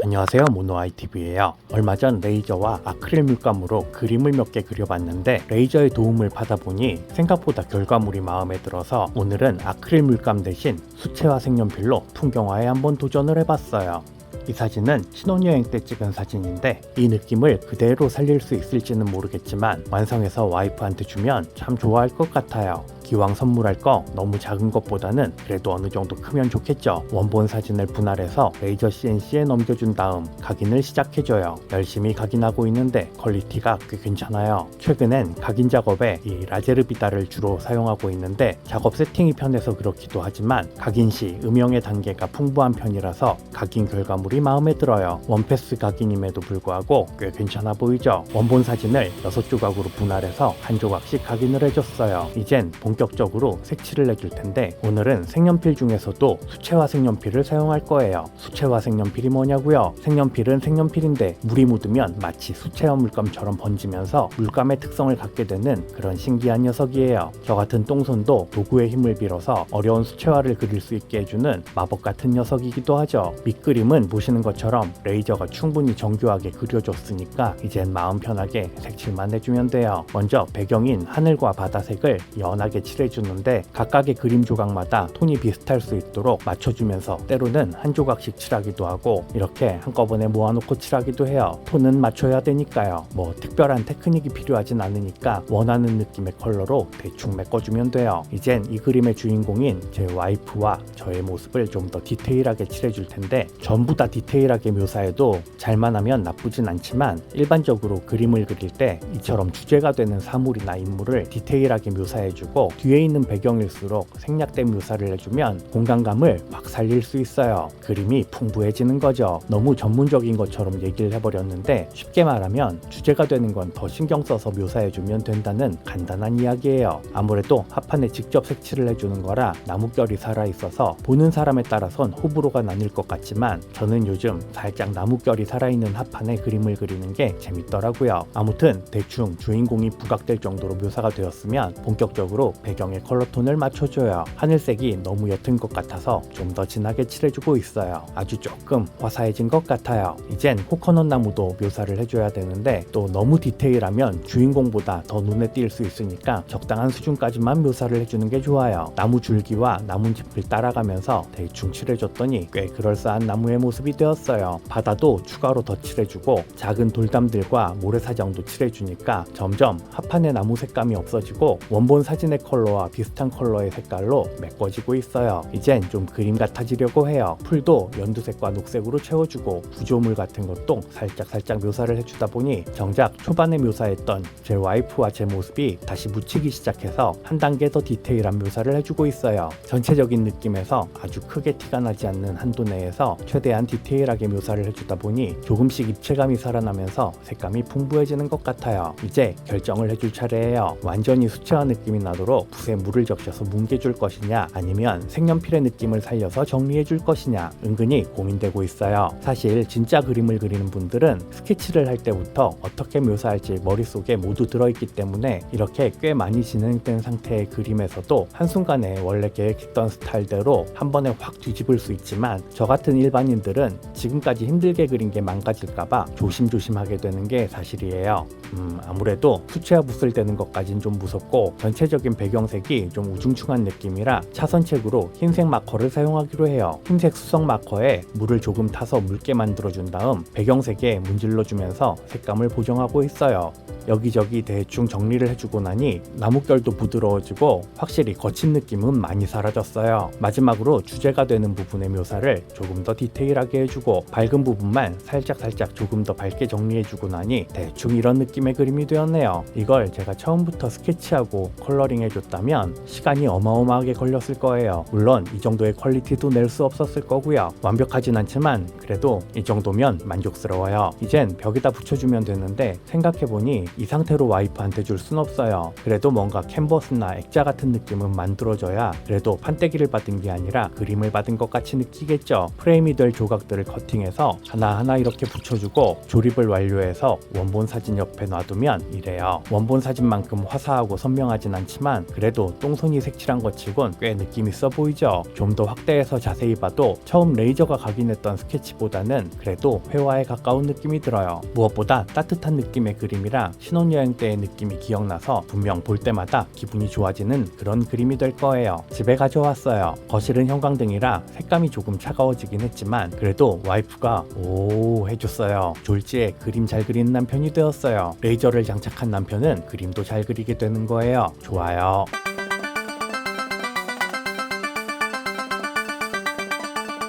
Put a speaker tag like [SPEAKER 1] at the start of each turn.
[SPEAKER 1] 안녕하세요, 모노아이TV예요. 얼마 전 레이저와 아크릴 물감으로 그림을 몇 개 그려봤는데 레이저의 도움을 받아보니 생각보다 결과물이 마음에 들어서 오늘은 아크릴 물감 대신 수채화 색연필로 풍경화에 한번 도전을 해봤어요. 이 사진은 신혼여행 때 찍은 사진인데 이 느낌을 그대로 살릴 수 있을지는 모르겠지만 완성해서 와이프한테 주면 참 좋아할 것 같아요. 기왕 선물할 거 너무 작은 것보다는 그래도 어느 정도 크면 좋겠죠. 원본 사진을 분할해서 레이저 CNC에 넘겨준 다음 각인을 시작해줘요. 열심히 각인하고 있는데 퀄리티가 꽤 괜찮아요. 최근엔 각인 작업에 이 라제르 비다를 주로 사용하고 있는데 작업 세팅이 편해서 그렇기도 하지만 각인 시 음영의 단계가 풍부한 편이라서 각인 결과물이 마음에 들어요. 원패스 각인임에도 불구하고 꽤 괜찮아 보이죠. 원본 사진을 6조각으로 분할해서 한 조각씩 각인을 해줬어요. 이젠 본격적으로 색칠을 해줄 텐데 오늘은 색연필 중에서도 수채화 색연필을 사용할 거예요. 수채화 색연필이 뭐냐고요? 색연필은 색연필인데 물이 묻으면 마치 수채화 물감처럼 번지면서 물감의 특성을 갖게 되는 그런 신기한 녀석이에요. 저 같은 똥손도 도구의 힘을 빌어서 어려운 수채화를 그릴 수 있게 해주는 마법 같은 녀석이기도 하죠. 밑그림은 보시는 것처럼 레이저가 충분히 정교하게 그려줬으니까 이젠 마음 편하게 색칠만 해주면 돼요. 먼저 배경인 하늘과 바다색을 연하게 칠해주는데 각각의 그림 조각마다 톤이 비슷할 수 있도록 맞춰주면서 때로는 한 조각씩 칠하기도 하고 이렇게 한꺼번에 모아놓고 칠하기도 해요. 톤은 맞춰야 되니까요. 뭐 특별한 테크닉이 필요하진 않으니까 원하는 느낌의 컬러로 대충 메꿔주면 돼요. 이젠 이 그림의 주인공인 제 와이프와 저의 모습을 좀 더 디테일하게 칠해줄 텐데 전부 다 디테일하게 묘사해도 잘만 하면 나쁘진 않지만 일반적으로 그림을 그릴 때 이처럼 주제가 되는 사물이나 인물을 디테일하게 묘사해주고 뒤에 있는 배경일수록 생략된 묘사를 해주면 공간감을 확 살릴 수 있어요. 그림이 풍부해지는 거죠. 너무 전문적인 것처럼 얘기를 해버렸는데 쉽게 말하면 주제가 되는 건 더 신경 써서 묘사해주면 된다는 간단한 이야기예요. 아무래도 합판에 직접 색칠을 해주는 거라 나뭇결이 살아있어서 보는 사람에 따라선 호불호가 나뉠 것 같지만 저는 요즘 살짝 나뭇결이 살아있는 합판에 그림을 그리는 게 재밌더라고요. 아무튼 대충 주인공이 부각될 정도로 묘사가 되었으면 본격적으로 배경의 컬러톤을 맞춰줘요. 하늘색이 너무 옅은 것 같아서 좀 더 진하게 칠해주고 있어요. 아주 조금 화사해진 것 같아요. 이젠 코코넛 나무도 묘사를 해줘야 되는데 또 너무 디테일하면 주인공보다 더 눈에 띌 수 있으니까 적당한 수준까지만 묘사를 해주는 게 좋아요. 나무 줄기와 나뭇잎을 따라가면서 대충 칠해줬더니 꽤 그럴싸한 나무의 모습이 되었어요. 바다도 추가로 더 칠해주고 작은 돌담들과 모래사장도 칠해주니까 점점 합판의 나무 색감이 없어지고 원본 사진의 컬러와 비슷한 컬러의 색깔로 메꿔지고 있어요. 이젠 좀 그림 같아지려고 해요. 풀도 연두색과 녹색으로 채워주고 구조물 같은 것도 살짝 묘사를 해주다 보니 정작 초반에 묘사했던 제 와이프와 제 모습이 다시 묻히기 시작해서 한 단계 더 디테일한 묘사를 해주고 있어요. 전체적인 느낌에서 아주 크게 티가 나지 않는 한도 내에서 최대한 디테일하게 묘사를 해주다 보니 조금씩 입체감이 살아나면서 색감이 풍부해지는 것 같아요. 이제 결정을 해줄 차례예요. 완전히 수채화 느낌이 나도록 붓에 물을 적셔서 뭉개줄 것이냐 아니면 색연필의 느낌을 살려서 정리해줄 것이냐 은근히 고민되고 있어요. 사실 진짜 그림을 그리는 분들은 스케치를 할 때부터 어떻게 묘사할지 머릿속에 모두 들어있기 때문에 이렇게 꽤 많이 진행된 상태의 그림에서도 한순간에 원래 계획했던 스타일대로 한 번에 확 뒤집을 수 있지만 저 같은 일반인들은 지금까지 힘들게 그린 게 망가질까봐 조심조심하게 되는 게 사실이에요. 아무래도 수채화 붓을 대는 것까진 좀 무섭고 전체적인 배경색이 좀 우중충한 느낌이라 차선책으로 흰색 마커를 사용하기로 해요. 흰색 수성 마커에 물을 조금 타서 묽게 만들어준 다음 배경색에 문질러주면서 색감을 보정하고 있어요. 여기저기 대충 정리를 해주고 나니 나뭇결도 부드러워지고 확실히 거친 느낌은 많이 사라졌어요. 마지막으로 주제가 되는 부분의 묘사를 조금 더 디테일하게 해주고 밝은 부분만 살짝 조금 더 밝게 정리해주고 나니 대충 이런 느낌의 그림이 되었네요. 이걸 제가 처음부터 스케치하고 컬러링 해줬다면 시간이 어마어마하게 걸렸을 거예요. 물론 이 정도의 퀄리티도 낼 수 없었을 거고요. 완벽하진 않지만 그래도 이 정도면 만족스러워요. 이젠 벽에다 붙여주면 되는데 생각해보니 이 상태로 와이프한테 줄 순 없어요. 그래도 뭔가 캔버스나 액자 같은 느낌은 만들어줘야 그래도 판때기를 받은 게 아니라 그림을 받은 것 같이 느끼겠죠. 프레임이 될 조각들을 커팅해서 하나하나 이렇게 붙여주고 조립을 완료해서 원본 사진 옆에 놔두면 이래요. 원본 사진만큼 화사하고 선명하진 않지만 그래도 똥손이 색칠한 것 치곤 꽤 느낌 있어 보이죠. 좀 더 확대해서 자세히 봐도 처음 레이저가 각인했던 스케치보다는 그래도 회화에 가까운 느낌이 들어요. 무엇보다 따뜻한 느낌의 그림이라 신혼여행 때의 느낌이 기억나서 분명 볼 때마다 기분이 좋아지는 그런 그림이 될 거예요. 집에 가져왔어요. 거실은 형광등이라 색감이 조금 차가워지긴 했지만 그래도 와이프가 오 해줬어요. 졸지에 그림 잘 그리는 남편이 되었어요. 레이저를 장착한 남편은 그림도 잘 그리게 되는 거예요. 좋아요.